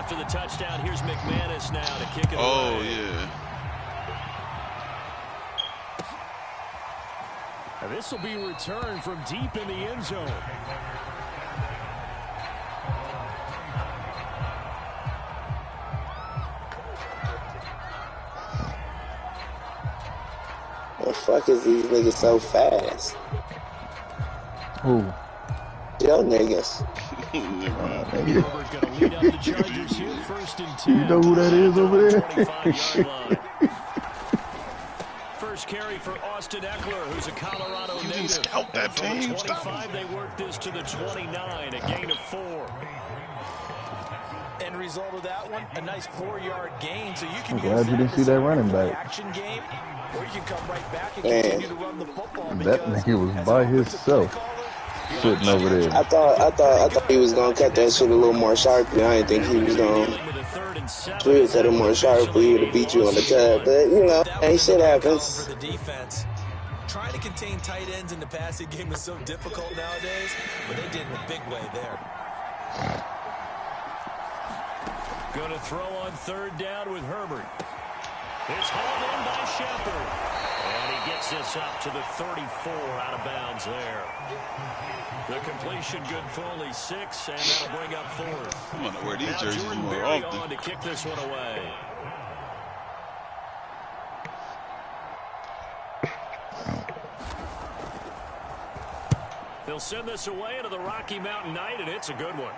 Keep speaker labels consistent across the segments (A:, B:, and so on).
A: After the touchdown, here's McManus now to kick it away.
B: Oh, yeah.
A: And this will be returned from deep in the end zone.
C: The fuck is these niggas so fast?
D: Who?
C: Yo niggas.
A: Herbert going to lead up the Chargers here, 1st and 10.
D: You know who that is over there?
A: 25-yard line. First carry for Austin Eckler, who's a Colorado native.
B: Scout that team.
A: 25, they work this to the 29, a gain of 4.
E: End result of that one, a nice 4-yard gain. So you can
D: I'm glad you didn't see that running back.
E: Action game, or you can come right back and continue to run the football.
D: That nigga was by himself, sitting over there.
C: I thought he was gonna cut that shit a little more sharply. I didn't think he was gonna cut it more sharply to beat you on the cut. But you know, hey, shit happens.
E: For the defense, trying to contain tight ends in the passing game is so difficult nowadays, but they did in a big way there.
A: Going to throw on 3rd down with Herbert. It's hauled in by Shepard. And he gets this up to the 34 out of bounds there. The completion good for only 6, and that'll bring up 4th.
B: I'm going to wear these
A: Now
B: jerseys
A: Jordan
B: more
A: Berry
B: often.
A: on to kick this one away. They'll send this away into the Rocky Mountain Night, and it's a good one.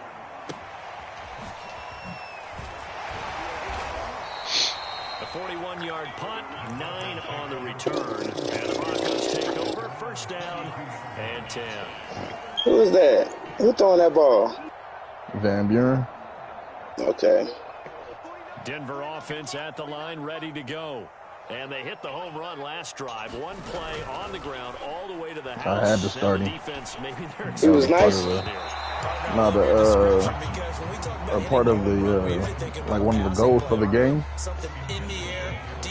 A: A 41-yard punt, 9 on the return. And the Broncos take over, 1st down and 10.
C: Who was that? Who throwing that ball?
D: Van Buren.
C: Okay.
A: Denver offense at the line, ready to go. And they hit the home run last drive. One play on the ground all the way to the house.
D: I had to start him.
A: Defense, maybe they're
C: It was nice.
D: No, a part of the like one of the goals for the game.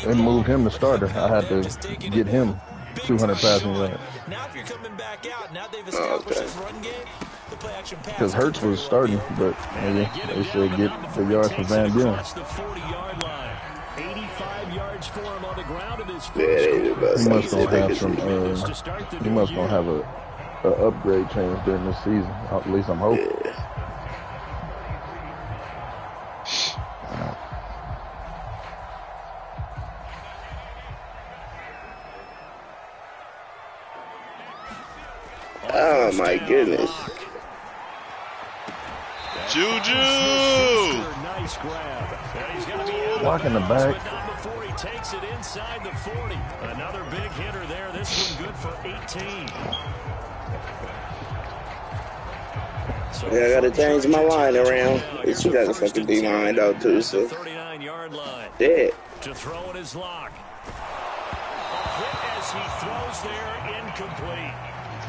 D: It moved him to starter. I had to get him 200 passing yards.
E: Now if you're coming back out, now they've established this run game. The play action pass.
D: Because Hurts was starting, but they said get the yards for Van Buren.
A: 85 yards for him on the ground in his
D: He must gonna have some. He must gonna have a upgrade change during this season. At least I'm hoping.
C: Oh my goodness.
B: Juju!
A: Nice grab. And he's going to be out
D: Block in the back.
A: but not before he takes it inside the 40. Another big hitter there. This one good for 18. So
C: Yeah, I gotta change my line around. But you got the fucking D-line out too, so.
A: 39-yard line.
C: Dead.
A: To throw in his lock. A hit as he throws there, incomplete.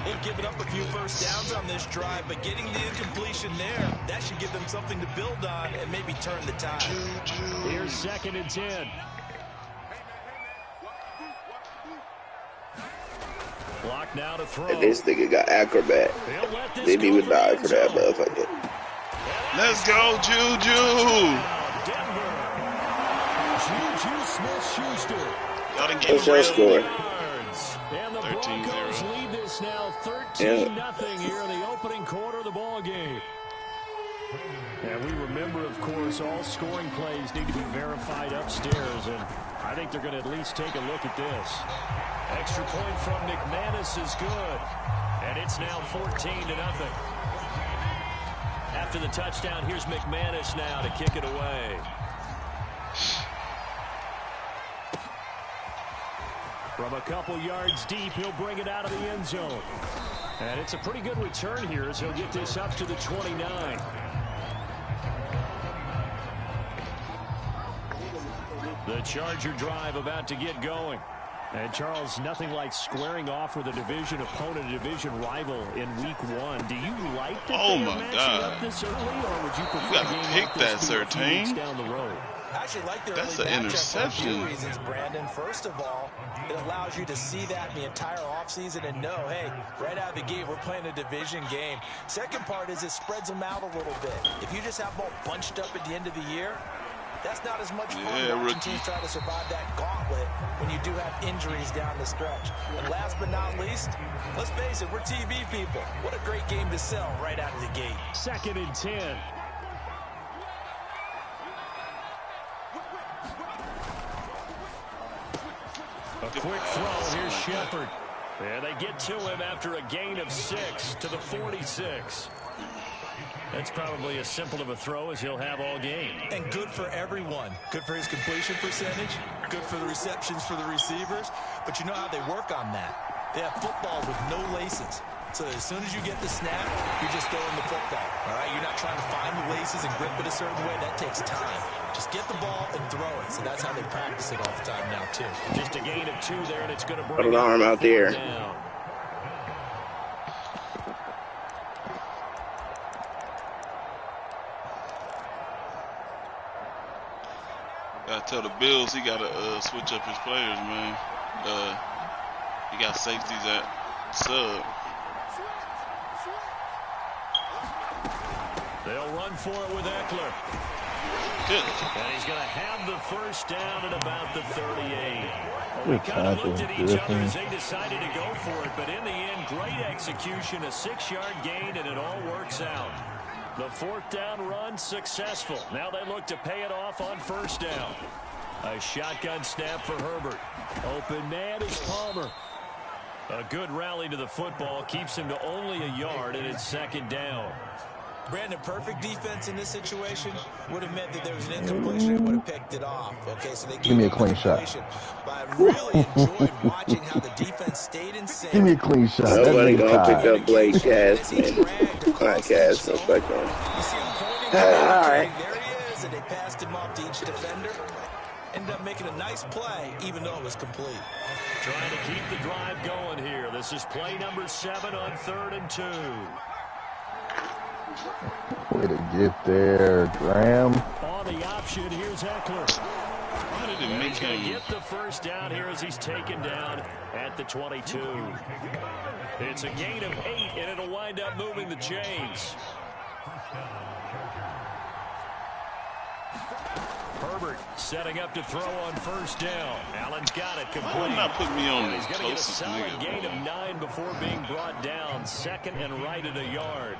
E: They've given up a few first downs on this drive, but getting the incompletion there, that should give them something to build on and maybe turn the tide.
A: Here's 2nd and 10. Block now to throw.
C: And this nigga got acrobat. Maybe he would die for that motherfucker.
B: Let's go, Juju!
A: Denver. Juju Smith-Schuster.
C: What's your score?
A: And the
B: 13-0.
A: Broncos lead this now 13-0 here in the opening quarter of the ball game. And we remember, of course, all scoring plays need to be verified upstairs, and I think they're going to at least take a look at this. Extra point from McManus is good, and it's now 14-0. After the touchdown, here's McManus now to kick it away. From a couple yards deep, he'll bring it out of the end zone. And it's a pretty good return here as he'll get this up to the 29. The Charger drive about to get going. And Charles, nothing like squaring off with a division opponent, a division rival in week 1. Do you like that
B: Oh
A: they are
B: my
A: matching
B: God.
A: up this early, or would you prefer
B: You gotta
A: a game
B: pick
A: like this
B: that,
A: to be a few weeks
B: Surtain.
A: down the road?
E: I actually like the
B: That's
E: early
B: an
E: matchup for a few
B: interception.
E: reasons, Brandon. First of all, it allows you to see that in the entire offseason and know, hey, right out of the gate, we're playing a division game. Second part is it spreads them out a little bit. If you just have them all bunched up at the end of the year, that's not as much fun watching
B: rookie.
E: teams try to survive that gauntlet when you do have injuries down the stretch. And last but not least, let's face it, we're TV people. What a great game to sell right out of the gate.
A: 2nd and 10. A quick throw. Here's Shepard. And they get to him after a gain of 6 to the 46. That's probably as simple of a throw as he'll have all game.
E: And good for everyone. Good for his completion percentage. Good for the receptions for the receivers. But you know how they work on that. They have footballs with no laces. So as soon as you get the snap, you're just throwing the football. All right? You're not trying to find the laces and grip it a certain way. That takes time. Just get the ball and throw it. So that's how they practice it all the time now, too.
A: Just a gain of 2 there, and it's going to
C: Put
A: bring
C: an arm out there.
A: down.
B: Gotta tell the Bills he gotta switch up his players, man. He got safeties at sub.
A: They'll run for it with Eckler.
B: Good.
A: And he's going to have the first down at about the 38.
D: Good
A: We kind of
D: tackle,
A: looked at each other
D: Griffin.
A: as they decided to go for it, but in the end, great execution, a 6-yard gain, and it all works out. The 4th down run successful. Now they look to pay it off on 1st down. A shotgun snap for Herbert. Open man is Palmer. A good rally to the football keeps him to only a yard, and it's 2nd down.
E: Brandon, perfect defense in this situation would have meant that there was an incompletion and would have picked it off. Okay, so they
D: Give me a clean shot.
E: But I really enjoyed watching how the defense stayed in sync.
D: Give me a clean shot. That
C: Nobody
D: nigga
C: gonna pick
D: tired.
C: up Blake Cashman. Not Cashman, fuck him.
E: You see him pointing,
C: Alright.
E: there he is, and they passed him off to each defender. Ended up making a nice play, even though it was complete.
A: Trying to keep the drive going here. This is play number 7 on 3rd and 2.
D: Way to get there, Graham.
A: On the option, here's Eckler.
B: Why did it make
A: He's going to
B: him?
A: get the first down here as he's taken down at the 22. It's a gain of 8, and it'll wind up moving the chains. Herbert setting up to throw on 1st down. Allen's got it complete.
B: Why not put me on the
A: He's going to get a
B: closest
A: solid
B: nigga,
A: gain
B: bro?
A: of 9 before being brought down. 2nd and right at a yard.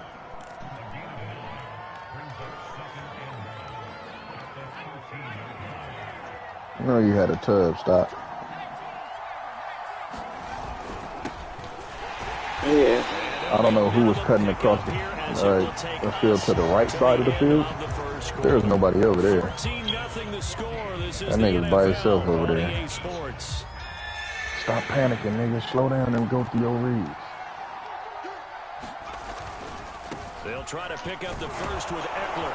D: No, you had a tub. Stop.
C: Yeah.
D: I don't know who was cutting across the field to the right side of the field. There's nobody over there.
A: 14-0 the score. This is
D: That
A: the
D: nigga's by
A: NFL
D: himself over there.
A: on EA Sports.
D: Stop panicking, nigga. Slow down and go through your reads.
A: They'll try to pick up the first with Eckler.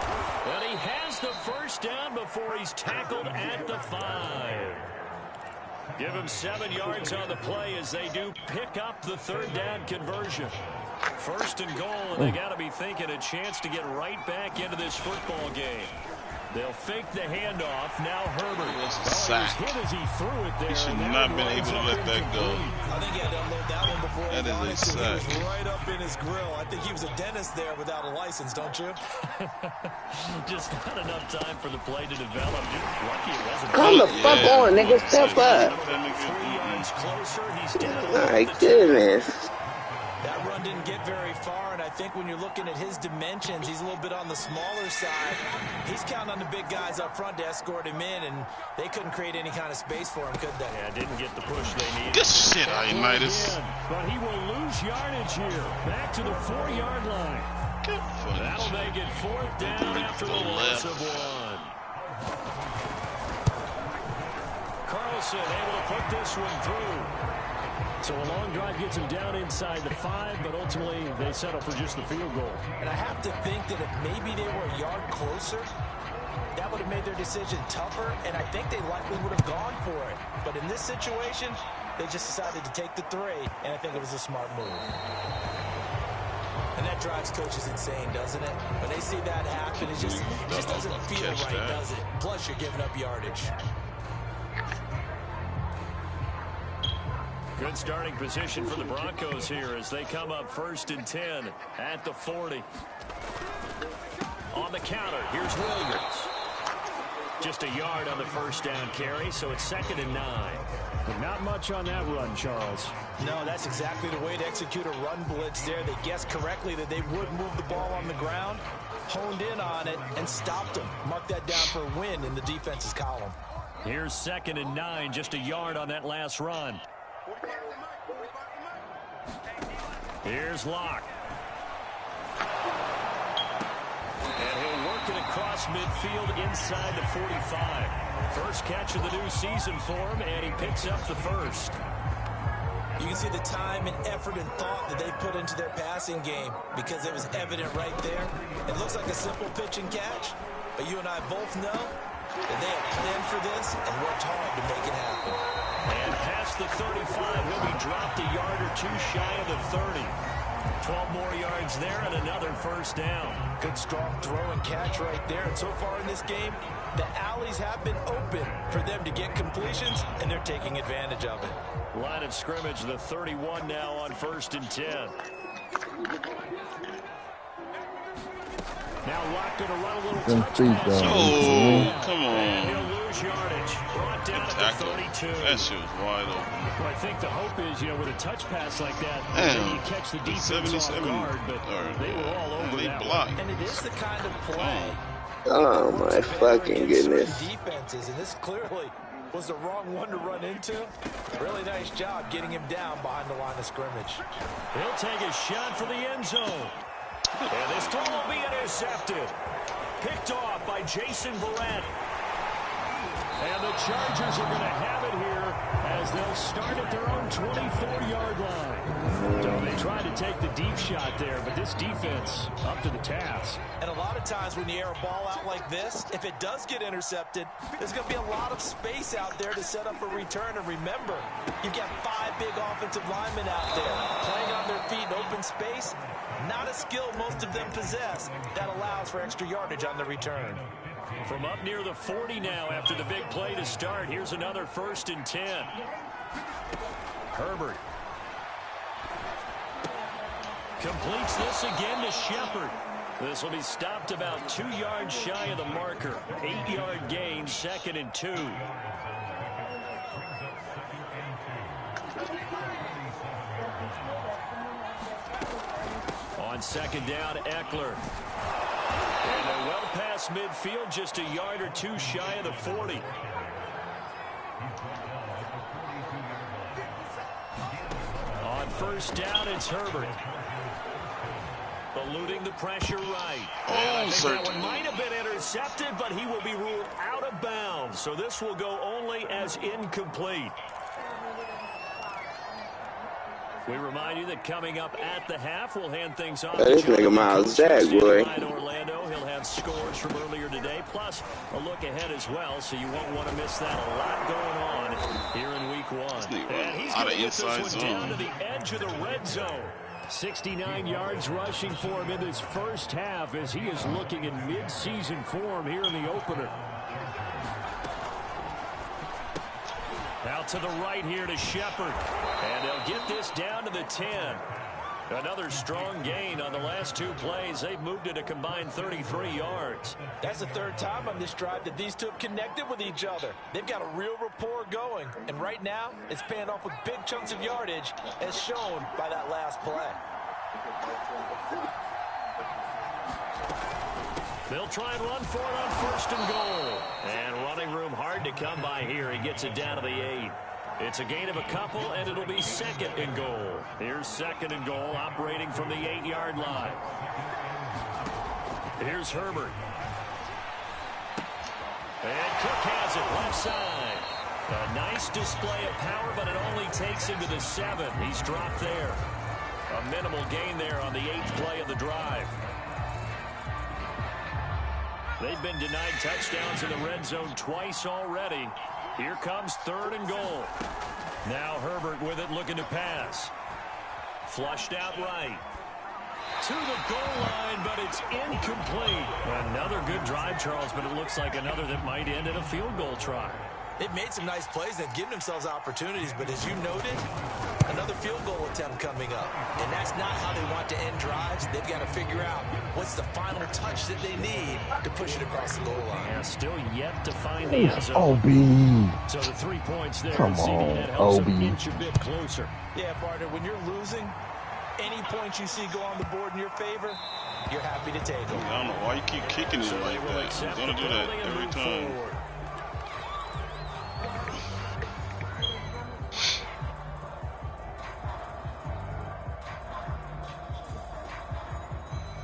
A: And he has the first down before he's tackled at the 5. Give him 7 yards on the play as they do pick up the 3rd down conversion. 1st and goal, and they got to be thinking a chance to get right back into this football game. They'll fake the handoff. Now Herbert.
B: That's a
A: He was
B: sack.
A: hit as he threw it there.
B: He should
A: and that
B: not been
A: winds
B: able to
A: up
B: let that go.
E: I think he had to unload that one before
B: That
E: he
B: is
E: got
B: a
E: it, so he was
B: sack.
E: right up in his grill. I think he was a dentist there without a license, don't you?
A: Just not enough time for the play to develop. Just lucky it wasn't.
C: Come the fuck on, nigga. Step up.
A: 3 yards closer. He's down.
C: My goodness.
E: That run didn't get very far, and I think when you're looking at his dimensions, he's a little bit on the smaller side. He's counting on the big guys up front to escort him in, and they couldn't create any kind of space for him, could they?
A: Yeah, didn't get the push they needed.
B: Good shit, Ioannidis.
A: But he will lose yardage here. Back to the 4-yard line.
B: Good
A: That'll
B: footage.
A: make it 4th down after the loss of 1. Carlson able to put this one through. So a long drive gets him down inside the 5, but ultimately they settle for just the field goal.
E: And I have to think that if maybe they were a yard closer, that would have made their decision tougher, and I think they likely would have gone for it. But in this situation, they just decided to take the 3, and I think it was a smart move. And that drives coaches insane, doesn't it? When they see that happen, it just doesn't feel right, does it? Plus, you're giving up yardage.
A: Good starting position for the Broncos here as they come up 1st and 10 at the 40. On the counter, here's Williams. Just a yard on the first down carry, so it's 2nd and 9.
F: But not much on that run, Charles.
E: No, that's exactly the way to execute a run blitz there. They guessed correctly that they would move the ball on the ground, honed in on it, and stopped them. Mark that down for a win in the defense's column.
A: Here's 2nd and 9, just a yard on that last run. Here's Locke. And he'll work it across midfield inside the 45. First catch of the new season for him, and he picks up the first.
E: You can see the time and effort and thought that they put into their passing game because it was evident right there. It looks like a simple pitch and catch, but you and I both know that they have planned for this and worked hard to make it happen.
A: And past the 35, he'll be dropped a yard or two shy of the 30. 12 more yards there and another first down.
E: Good strong throw and catch right there. And so far in this game, the alleys have been open for them to get completions, and they're taking advantage of it.
A: Line of scrimmage, the 31 now on 1st and 10. Now Locke going to run a little touch pass.
B: Oh, come on.
A: And he'll lose yardage. Brought down at the 32.
B: That shit was wide open.
F: Well, I think the hope is, with a touch pass like that, you catch the defense off guard, but they were all over that
B: blocked.
E: And it is the kind of play.
C: Oh my fucking goodness.
E: Defenses, and this clearly was the wrong one to run into. Really nice job getting him down behind the line of scrimmage.
A: He'll take a shot for the end zone. And this throw will be intercepted. Picked off by Jason Verrett. And the Chargers are going to have it here as they'll start at their own 24-yard line. So they tried to take the deep shot there, but this defense up to the task.
E: And a lot of times when you air a ball out like this, if it does get intercepted, there's going to be a lot of space out there to set up a return. And remember, you've got 5 big offensive linemen out there playing on their feet in open space. Not a skill most of them possess that allows for extra yardage on the return.
A: From up near the 40 now after the big play to start. Here's another 1st and 10. Herbert completes this again to Shepard. This will be stopped about 2 yards shy of the marker. 8-yard gain, 2nd and 2. On 2nd down, Eckler. And they're well past midfield, just a yard or 2 shy of the 40. On 1st down, it's Herbert. Eluding the pressure right.
B: Oh,
A: that one might have been intercepted, but he will be ruled out of bounds. So this will go only as incomplete. We remind you that coming up at the half, we'll hand things off.
C: This nigga Miles Jack, boy.
A: Orlando, he'll have scores from earlier today, plus a look ahead as well, so you won't want to miss that. A lot going on here in week 1. And he's going to get this one down to the edge of the red zone. 69 yards rushing for him in this first half as he is looking in mid-season form here in the opener. Out to the right here to Shepard. And they'll get this down to the 10. Another strong gain on the last 2 plays. They've moved it a combined 33 yards.
E: That's the 3rd time on this drive that these two have connected with each other. They've got a real rapport going. And right now, it's paying off with big chunks of yardage, as shown by that last play.
A: They'll try and run for it on 1st and goal. And running room hard to come by here. He gets it down to the 8. It's a gain of a couple, and it'll be 2nd and goal. Here's 2nd and goal, operating from the 8-yard line. Here's Herbert. And Cook has it left side. A nice display of power, but it only takes him to the 7. He's dropped there. A minimal gain there on the 8th play of the drive. They've been denied touchdowns in the red zone twice already. Here comes 3rd and goal. Now Herbert with it, looking to pass. Flushed out right. to the goal line, but it's incomplete. Another good drive, Charles, but it looks like another that might end in a field goal try.
E: They've made some nice plays. They've given themselves opportunities, but as you noted, another field goal attempt coming up. And that's not how they want to end drives. They've got to figure out what's the final touch that they need to push it across the goal line.
A: Yeah, still yet to find the end zone.
D: OB.
A: So the 3 points there.
D: Come on, OB.
A: Inch a bit closer.
E: Yeah, partner, when you're losing, any points you see go on the board in your favor, you're happy to take them.
B: I don't know why you keep kicking it like that. You're going to do that every time.
A: Forward.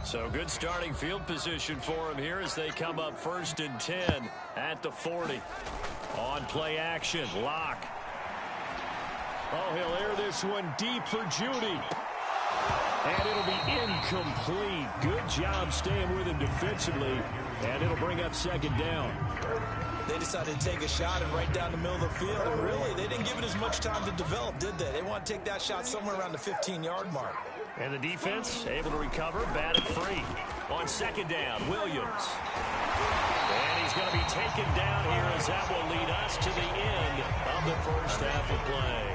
A: So good starting field position for him here as they come up 1st and 10 at the 40. On play action, Locke. Oh, he'll air this one deep for Judy. And it'll be incomplete. Good job staying with him defensively. And it'll bring up 2nd down.
E: They decided to take a shot and right down the middle of the field. And really, they didn't give it as much time to develop, did they? They want to take that shot somewhere around the 15-yard mark.
A: And the defense able to recover, batted free. On 2nd down, Williams. And he's going to be taken down here as that will lead us to the end of the first half of play.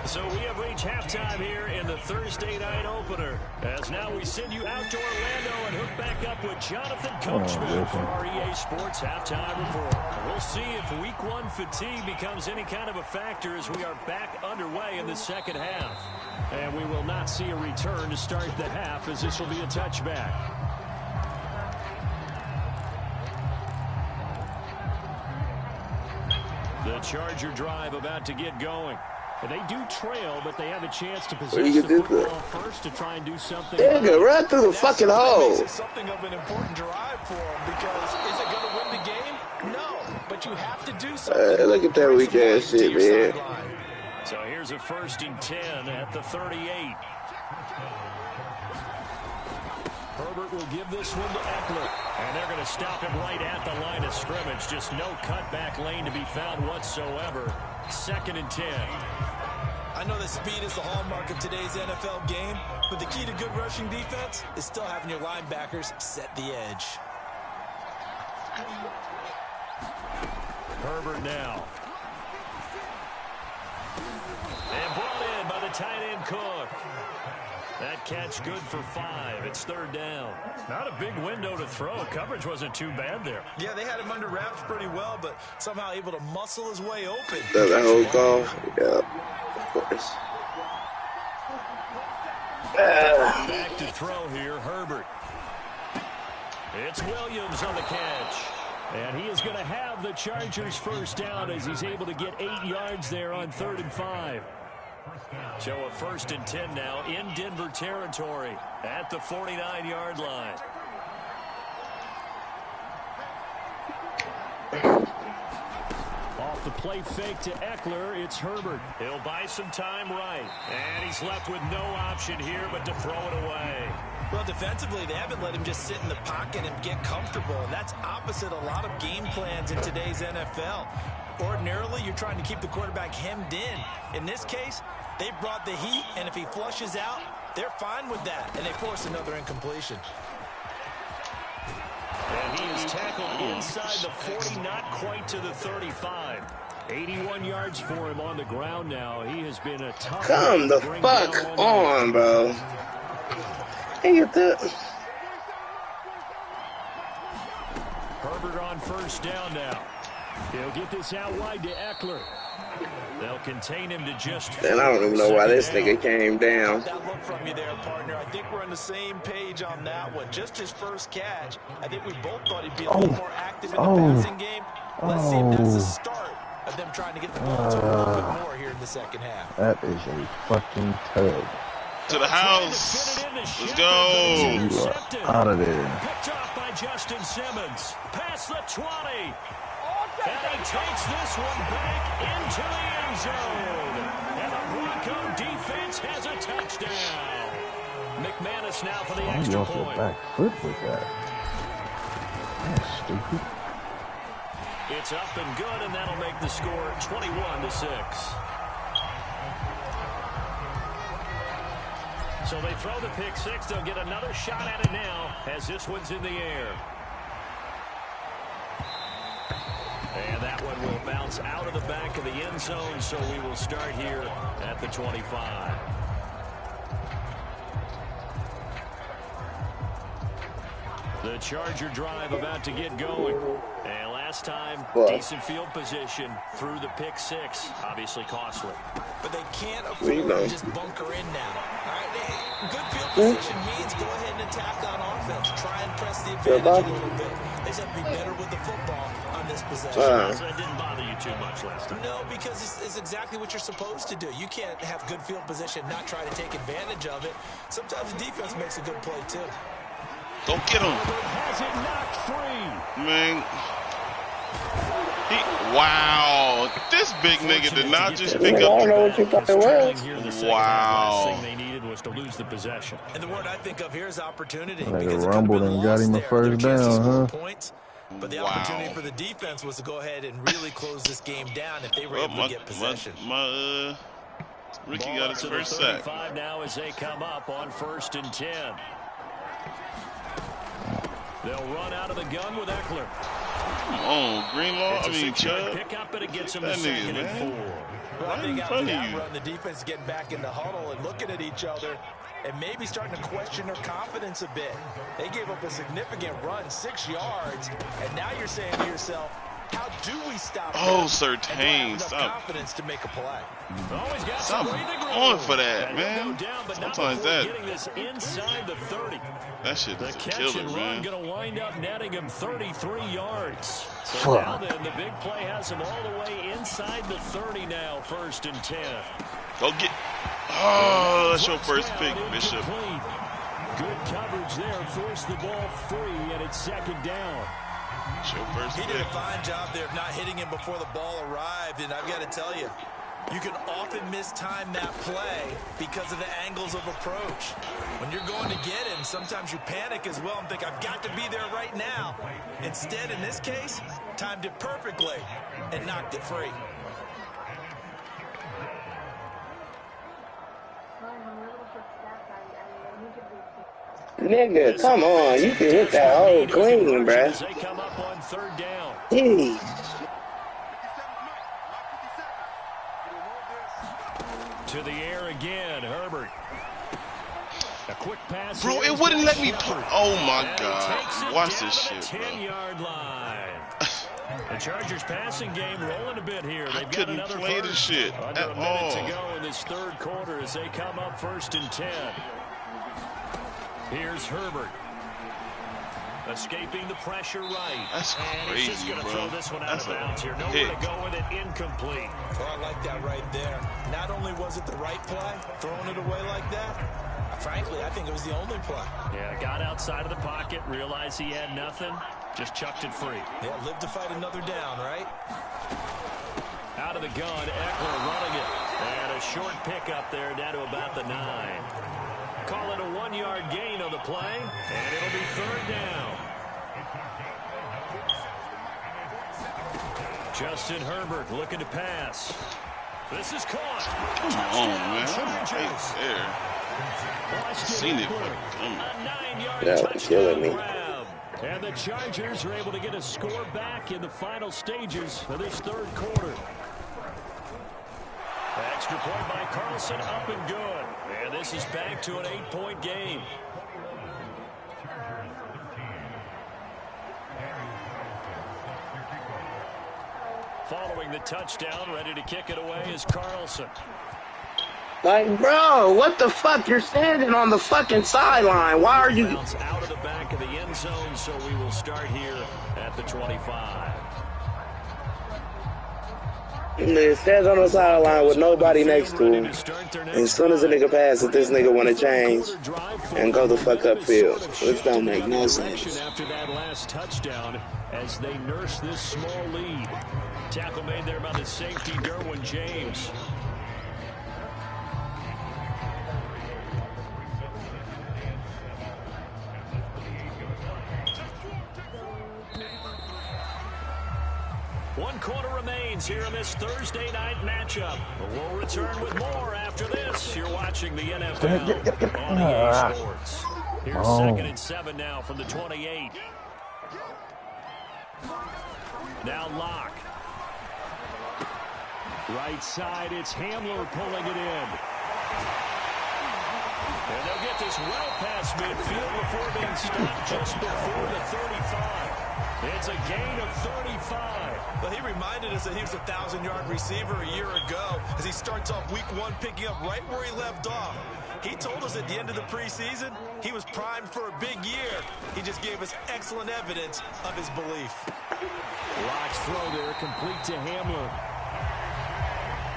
A: So we have reached halftime here in the Thursday night opener. As now we send you out to Orlando and hook back up with Jonathan Coachman for our EA Sports halftime report. We'll see if week 1 fatigue becomes any kind of a factor as we are back underway in the second half. And we will not see a return to start the half as this will be a touchback. The Charger drive about to get going. They do trail, but they have a chance to possess the football first to try and do something.
C: They're going to run through the fucking hole.
E: It's something of an important drive for them because is it going to win the game? No, but you have to do something.
C: Look at that weak ass shit, man.
A: So here's a 1st and 10 at the 38. Herbert will give this one to Eckler. And they're going to stop him right at the line of scrimmage. Just no cutback lane to be found whatsoever. 2nd and 10.
E: I know that speed is the hallmark of today's NFL game, but the key to good rushing defense is still having your linebackers set the edge.
A: Herbert now. And brought in by the tight end Cook. That catch good for 5. It's 3rd down. Not a big window to throw. Coverage wasn't too bad there.
E: Yeah, they had him under wraps pretty well, but somehow able to muscle his way open.
C: That whole call? Yeah, of course.
A: Back to throw here, Herbert. It's Williams on the catch. And he is going to have the Chargers first down as he's able to get 8 yards there on 3rd and 5. So a 1st and 10 now in Denver territory at the 49-yard line. Off the play fake to Eckler, it's Herbert. He'll buy some time right. And he's left with no option here but to throw it away.
E: Well, defensively, they haven't let him just sit in the pocket and get comfortable. And that's opposite a lot of game plans in today's NFL. Ordinarily, you're trying to keep the quarterback hemmed in. In this case, they brought the heat, and if he flushes out, they're fine with that. And they force another incompletion.
A: And he is tackled inside the 40, not quite to the 35. 81 yards for him on the ground now. He has been a tough...
C: Come the fuck on, bro. Hey, get that.
A: Herbert on 1st down now. He'll get this out wide to Eckler. They'll contain him to just...
C: And I don't even know why this nigga came down.
E: That look from you there, partner. I think we're on the same page on that one. Just his first catch. I think we both thought he'd be a little more active in the passing game. Let's see if that's the start of them trying to get the ball to a little bit more here in the second half.
D: That is a fucking tug.
B: To the house. Let's go.
D: You are out of there.
A: Picked off by Justin Simmons. Past the 20. And he takes this one back into the end zone. And the Bronco defense has a touchdown. McManus now for the extra point.
D: Back foot with that. That's stupid.
A: It's up and good, and that'll make the score 21-6. So they throw the pick six. They'll get another shot at it now as this one's in the air. And that one will bounce out of the back of the end zone, so we will start here at the 25. The Charger drive about to get going. And last time, decent field position through the pick six. Obviously costly.
E: But they can't afford to just bunker in now. All right, good field position means go ahead and attack on offense. Try and press the advantage a little bit. They just have to be better with the football on this possession.
A: So that didn't bother you too much last time.
E: No, because it's exactly what you're supposed to do. You can't have good field position, not try to take advantage of it. Sometimes the defense makes a good play, too.
B: Go get him.
A: Has it knocked free.
B: Man. Wow. This big nigga did not just pick up.
C: I don't know what you thought it was.
B: Wow.
A: The thing they needed was to lose the possession.
E: And the word I think of here is opportunity.
D: Like
E: because
D: a rumble and got him a first down, huh?
E: Points, but the opportunity for the defense was to go ahead and really close this game down if they were able to get possession.
B: Ricky got his first sack.
A: Now as they come up on 1st and 10. They'll run out of the gun with Eckler.
B: Come on, Greenlaw. I mean, Chubb.
A: Pick up, but it gets him
B: that
A: to 2nd and 4.
E: Well, I think after that run, the defense getting back in the huddle and looking at each other and maybe starting to question their confidence a bit. They gave up a significant run, 6 yards, and now you're saying to yourself, how do we stop
B: Oh, Surtain, stop.
E: Confidence to make a play.
B: Stop going for that, man. Sometimes that.
A: This inside the 30.
B: That shit is a
A: catch
B: killer,
A: and
B: man.
A: run going to wind up netting him 33 yards. So now then, the big play has him all the way inside the 30 now, 1st and 10.
B: Go get. Oh, that's your first pick, Bishop.
A: Good coverage there, forced the ball free, and it's 2nd down.
E: He did a fine job there of not hitting him before the ball arrived, and I've got to tell you, you can often mistime that play because of the angles of approach. When you're going to get him, sometimes you panic as well and think, I've got to be there right now. Instead, in this case, timed it perfectly and knocked it free.
C: Nigga, come on. You can hit that hole clean, bruh.
A: They come up on 3rd down.
C: Jeez.
A: To the air again, Herbert. A quick pass.
B: Bro, it wouldn't let me put. Oh my God. Watch this shit, bro.
A: 10-yard line. The Chargers passing game rolling a bit here. They've
B: couldn't
A: got another
B: play this shit
A: under
B: at
A: a minute
B: all.
A: to go in this 3rd quarter as they come up 1st and 10. Here's Herbert. Escaping the pressure right.
B: That's
A: and he's just
B: crazy,
A: gonna
B: bro.
A: throw this one out
B: That's
A: of bounds here. Nowhere
B: hit.
A: to go with it. Incomplete.
E: Oh, I like that right there. Not only was it the right play, throwing it away like that, frankly, I think it was the only play.
A: Yeah, got outside of the pocket, realized he had nothing, just chucked it free.
E: Yeah, live to fight another down, right?
A: Out of the gun, Eckler running it. And a short pickup there down to about the 9. Call it a 1-yard gain on the play, and it'll be 3rd down. Justin Herbert looking to pass. This is caught.
B: Come on, man. Right there. Seen it, but
A: A 9-yard
C: That was killing me.
A: grab. And the Chargers are able to get a score back in the final stages of this 3rd quarter. Extra point by Carlson, up and good. And this is back to an 8-point game. Following the touchdown, ready to kick it away is Carlson.
C: Like, bro, what the fuck? You're standing on the fucking sideline. Why are you...
A: Bounce out of the back of the end zone, so we will start here at the 25.
C: It stands on the sideline with nobody next to him. And as soon as a nigga passes, this nigga want to change and go the fuck upfield. This don't make no sense.
A: After that last touchdown, as they nurse this small lead. Tackle made there by the safety, Derwin James. 1 quarter remains here in this Thursday night matchup. We'll return with more after this. You're watching the NFL on EA Sports. Here's 2nd and 7 now from the 28. Now Locke. Right side, it's Hamler pulling it in. And they'll get this well past midfield before being stopped just before the 35. It's a gain of 35.
E: Well, he reminded us that he was a 1,000-yard receiver a year ago as he starts off week 1 picking up right where he left off. He told us at the end of the preseason he was primed for a big year. He just gave us excellent evidence of his belief.
A: Locke's throw there, complete to Hamler.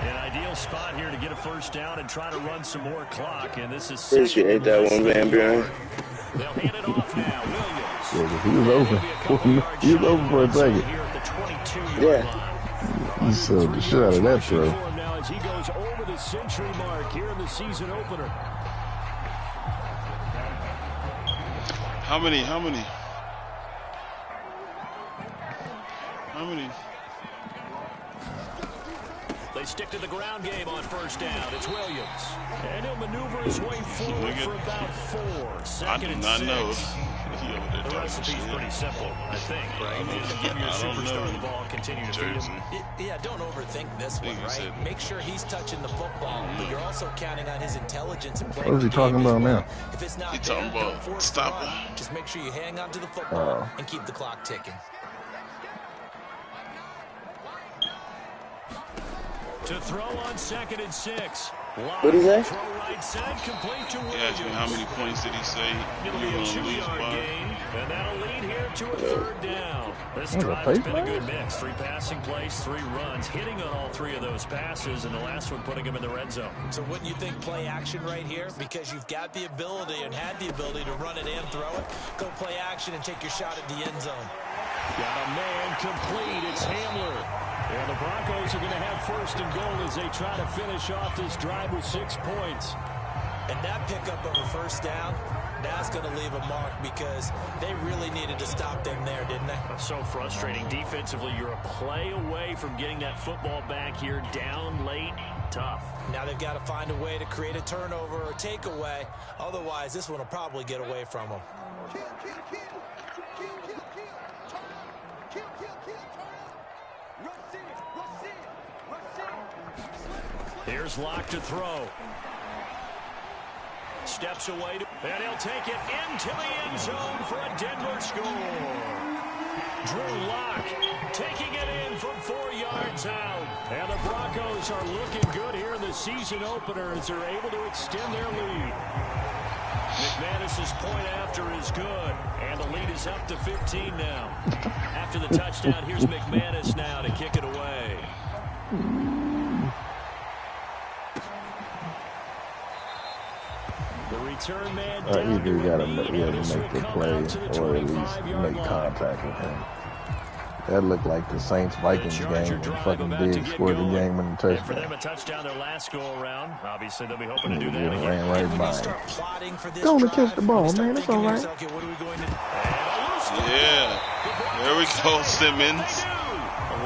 A: An ideal spot here to get a first down and try to run some more clock. And this is
C: appreciate that one, Van Buren.
A: They'll hand it off now. Williams.
D: Yeah, he was open. He was open for a second.
C: Yeah.
D: He sold the shit out of that throw.
A: Now as he goes over the century mark here in the season opener.
B: How many?
A: They stick to the ground game on first down. It's Williams. And he'll maneuver his way forward for about 4. 2nd and 6.
B: I do not know.
A: The recipe's pretty simple, I think, right? Give your superstar the ball, continue to feed him.
E: Yeah, don't overthink this one, right? Make sure he's touching the football, but you're also counting on his intelligence and playing.
D: What is he talking about now?
E: If it's not
B: He's talking about stopping.
E: Just make sure you hang on to the football and keep the clock ticking.
A: To throw on 2nd and 6.
C: What did he say?
A: Throw right side, complete to Williams.
B: He asked me how many points did he say you were going to lose by.
A: And that'll lead here to a 3rd down. This drive's been a good mix. 3 passing plays, 3 runs, hitting on all 3 of those passes, and the last one putting him in the red zone.
E: So wouldn't you think play action right here? Because you've got the ability and had the ability to run it and throw it. Go play action and take your shot at the end zone.
A: Got a man complete. It's Hamler. And the Broncos are going to have 1st and goal as they try to finish off this drive with 6 points.
E: And that pickup of a first down, that's going to leave a mark because they really needed to stop them there, didn't they?
A: That's so frustrating. Defensively, you're a play away from getting that football back here down late. Tough.
E: Now they've got to find a way to create a turnover or takeaway. Otherwise, this one will probably get away from them.
A: Here's Locke to throw. Steps away, and he'll take it into the end zone for a Denver score. Drew Locke taking it in from 4 yards out. And the Broncos are looking good here in the season opener as they're able to extend their lead. McManus's point after is good, and the lead is up to 15 now. After the touchdown, here's McManus now to kick it away. The return man down.
D: Either got to make the play or at least make contact with him. That looked like the Saints-Vikings game when fucking Diggs scored the game in the touchdown.
A: And for them, a touchdown their last go-around. Obviously, they'll be hoping to do that again.
D: Ran right by him. Go to catch the ball, man. It's all right.
B: Yeah. There we go, Simmons.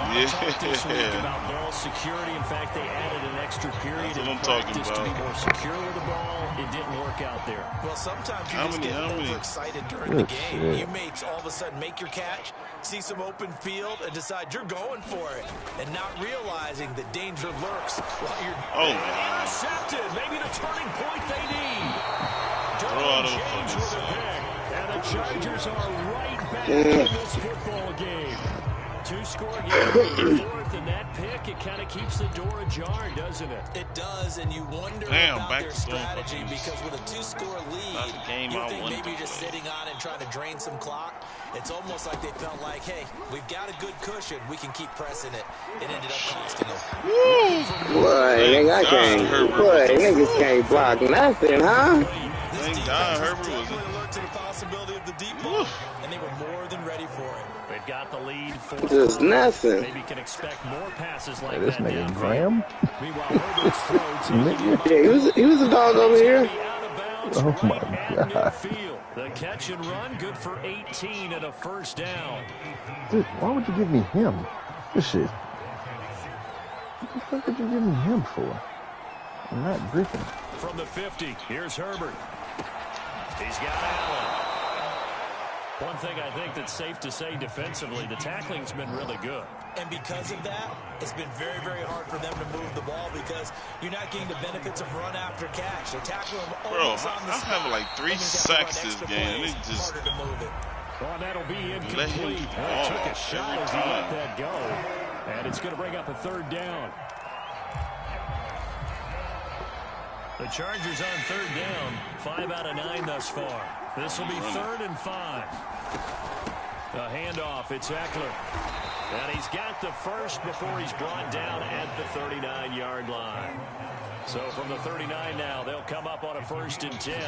A: Yeah. About ball security. In fact, they added an extra period in practice to be more secure with the ball. It didn't work out there.
E: Well, sometimes you just get overexcited during the game. You may all of a sudden make your catch, see some open field, and decide you're going for it, and not realizing that danger lurks while you're
A: intercepted. Maybe the turning point they need. James with a pick, and the Chargers are right back in this football game. 2-score game, 4th, and that pick, it kind of keeps the door ajar, doesn't it?
E: It does, and you wonder about their strategy because with a 2-score lead, you think maybe you're just sitting on and trying to drain some clock. It's almost like they felt like, hey, we've got a good cushion. We can keep pressing it. It ended up costing them.
C: Niggas can't block nothing, huh?
B: Thank God Herbert
E: was alert to the possibility of the deep ball, and they were more than ready for it.
A: They've got the lead for
C: just nothing.
A: Maybe can expect more passes like
D: this
A: that.
D: Nigga Graham?
C: Yeah, he was a dog over here.
D: Oh my God.
A: The catch and run, good for 18 and a first down.
D: Dude, why would you give me him? This shit. What the fuck did you give me him for? Not Griffin.
A: From the 50, here's Herbert. He's got Allen. One thing I think that's safe to say defensively, the tackling's been really good.
E: And because of that, it's been very, very hard for them to move the ball because you're not getting the benefits of run after catch. They're tackling them almost on the spot.
B: I have like 3 sacks this game. It's just
E: harder to move it.
A: Well, that'll be incomplete. He took a shot as he let that go. And it's going to bring up a 3rd down. The Chargers on 3rd down. 5 out of 9 thus far. This will be 3rd and 5. The handoff, it's Eckler. And he's got the first before he's brought down at the 39-yard line. So from the 39 now, they'll come up on a 1st and 10.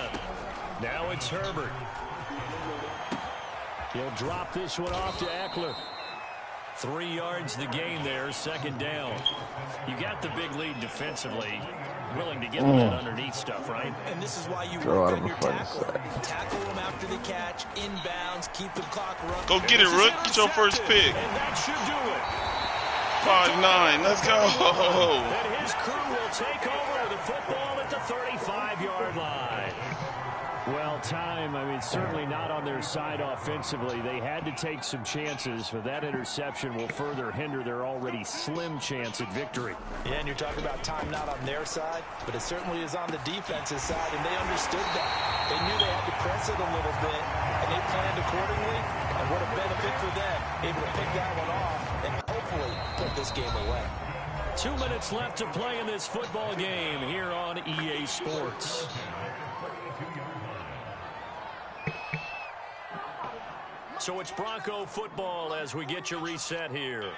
A: Now it's Herbert. He'll drop this one off to Eckler. 3 yards the gain there, 2nd down. You got the big lead defensively. Willing to get that underneath stuff, right?
E: And this is why you work on your tackle. Tackle them after the catch, inbounds, keep the clock running.
B: Go get it, Rook. Get your first pick.
A: And that should do it.
B: 5-9. Let's go.
A: And his crew will take over with the football at the 35-yard line. Well, time, I mean, certainly not on their side offensively. They had to take some chances, but that interception will further hinder their already slim chance at victory.
E: Yeah, and you're talking about time not on their side, but it certainly is on the defense's side, and they understood that. They knew they had to press it a little bit, and they planned accordingly, and what a benefit for them, able to pick that one off and hopefully put this game away.
A: 2 minutes left to play in this football game here on EA Sports. So it's Bronco football as we get you reset here.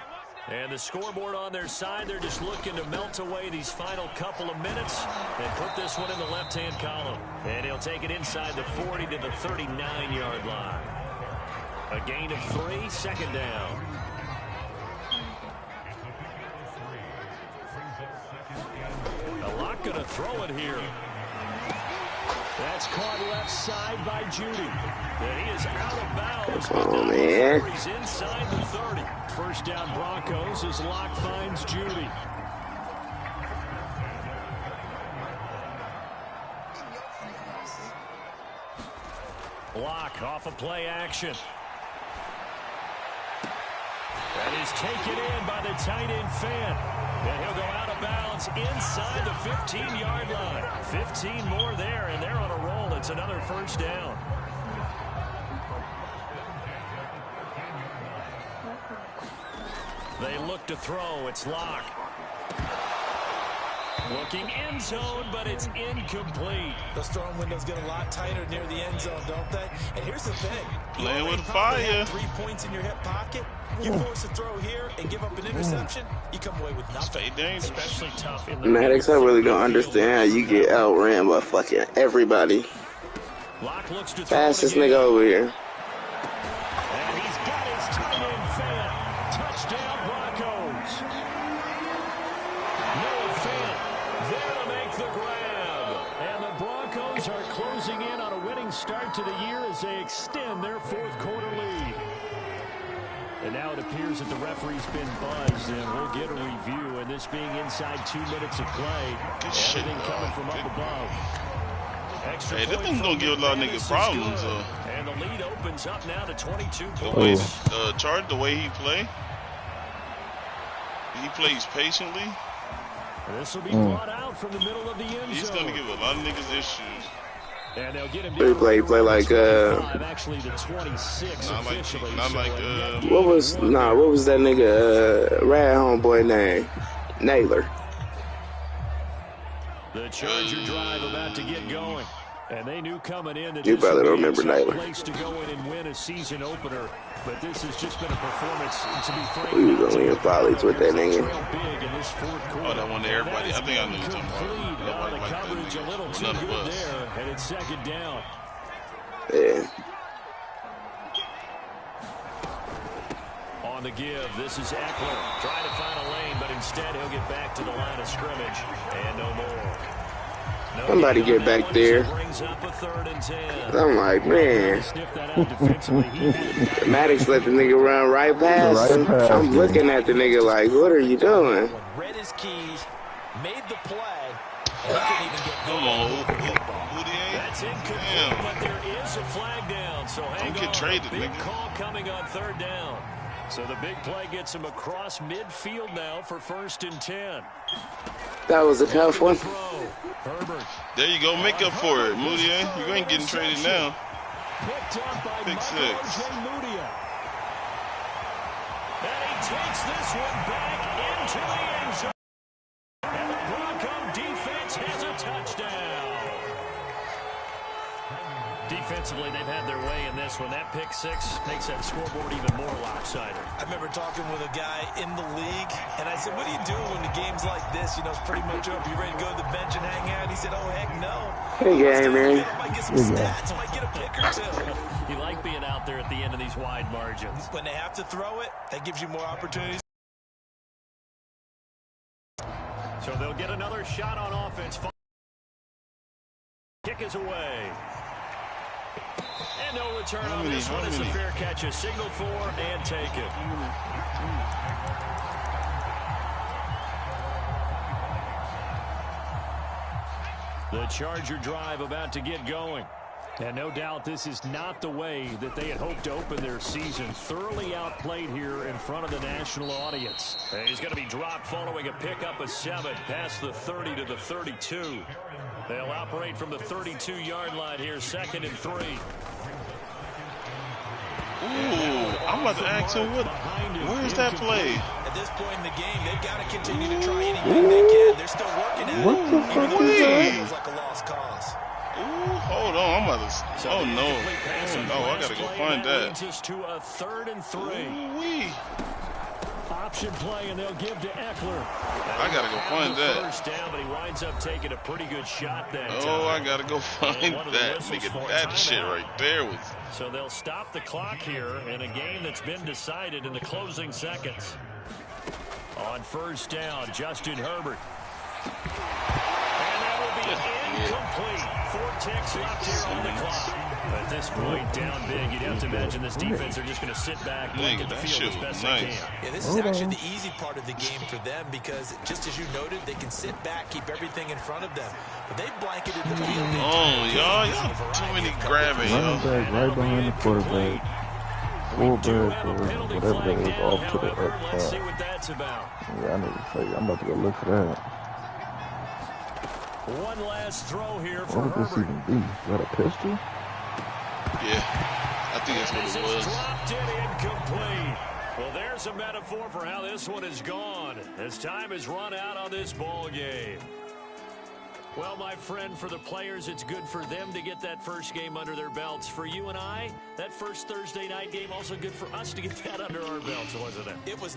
A: And the scoreboard on their side, they're just looking to melt away these final couple of minutes and put this one in the left-hand column. And he'll take it inside the 40 to the 39-yard line. A gain of 3, 2nd down. A lot going to throw it here. That's caught left side by Judy. And he is out of bounds.
C: Oh, man.
A: He's inside the 30. 1st down Broncos as Locke finds Judy. Locke off of play action. That is taken in by the tight end Fant. And he'll go out of bounds inside the 15-yard line. 15 more there, and they're on a roll. It's another 1st down. They look to throw. It's Locke. Looking end zone, but it's incomplete.
E: Those throwing windows get a lot tighter near the end zone, don't they? And here's the thing.
B: Playing with fire.
E: 3 points in your hip pocket. You force a throw here and give up an interception, you come away with nothing.
B: Stay dangerous.
A: Especially tough in the
C: Maddox, I really don't understand how you get outran by fucking everybody.
A: Locke looks to
C: Fastest nigga over here.
A: And he's got his tight end Fant. Touchdown Broncos. Noah Fant there to make the grab. And the Broncos are closing in on a winning start to the year as they extend their 4th quarter lead. And now it appears that the referee's been buzzed, and we'll get a review. And this being inside 2 minutes of play, everything coming from up above. Extra
B: hey, this one's gonna give a lot of niggas problems.
A: And the lead opens up now to 22 points.
B: Charge the way he plays patiently.
A: This will be brought out from the middle of the end zone.
B: He's gonna give a lot of niggas issues.
A: And they'll get him
C: Play like
A: actually the 26
B: not
A: officially.
B: like
C: what was that nigga Rad homeboy name? Naylor.
A: The Charger drive about to get going. And they knew coming in that
C: you probably don't remember Naylor.
A: Place to go in and win a season opener, but this has just been a performance to be frank.
C: We was only in follies with that nigga.
B: Oh, that one to everybody. I think I knew something about.
A: The coverage a little too good there, and it's 2nd down.
C: Yeah.
A: On the give, this is Eckler trying to find a lane, but instead he'll get back to the line of scrimmage and no more.
C: Somebody get back there. I'm like, man. Maddox let the nigga run right past him. I'm looking at the nigga like, what are you doing?
E: Read his keys, made the play, and he couldn't even get going.
A: That's incomplete, but there is a flag down. So hang on. Big call coming on 3rd down. So the big play gets him across midfield now for 1st and 10.
C: That was a tough one.
B: There you go. Make up for it, Moutier. You ain't getting traded now. Pick 6.
A: And he takes this one back into the end zone. And the Bronco defense has a touchdown. Defensively, they've had their way in this one. That pick 6 makes that scoreboard even more lopsided.
E: I remember talking with a guy in the league, and I said, what do you do when the game's like this? You know, it's pretty much over. You ready to go to the bench and hang out? He said, oh, heck no.
C: Hey, man.
E: Might get some stats. Might get a pick or 2.
A: You like being out there at the end of these wide margins.
E: When they have to throw it, that gives you more opportunities.
A: So they'll get another shot on offense. Kick is away. And no return on this one. It's a fair catch. A signal for and take it. The Charger drive about to get going. And no doubt this is not the way that they had hoped to open their season. Thoroughly outplayed here in front of the national audience. And he's going to be dropped following a pickup of 7 past the 30 to the 32. They'll operate from the 32-yard line here, 2nd and 3.
B: Ooh, I'm about to ask him, where's that play?
E: At this point in the game, they've got to continue to try anything they can. They're still working at it. Even though it feels like a lost cause.
B: Ooh, hold on. I'm about to. Oh, no. Oh, no. I got to go find that.
A: Leads us to a 3rd and 3.
B: Ooh-wee.
A: Option play, and they'll give to Eckler.
B: I got to go find that.
A: First down, but he winds up taking a pretty good shot that time.
B: Oh, I got to go find that. Nigga, that shit right there was.
A: So they'll stop the clock here in a game that's been decided in the closing seconds. On 1st down, Justin Herbert. And that will be incomplete. 4 ticks left here on the clock. At this point, down big, you'd have to imagine this defense are just going to sit back, blanket the field as best they can.
E: Yeah, this is actually the easy part of the game for them because, just as you noted, they can sit back, keep everything in front of them. But they've blanketed the field.
B: Oh, y'all too many grabbing,
D: running back right behind the quarterback. Fullback or whatever that is off to the up
A: Let's see what that's about.
D: Yeah, I need to say, I'm about to go look for that.
A: One last throw here for
D: What would this even be? Is that a pistol?
B: Yeah, I think that's what it was.
A: Dropped it incomplete. Well, there's a metaphor for how this one is gone as time has run out on this ball game. Well, my friend, for the players, it's good for them to get that first game under their belts. For you and I, that first Thursday night game, also good for us to get that under our belts, wasn't it?
E: It was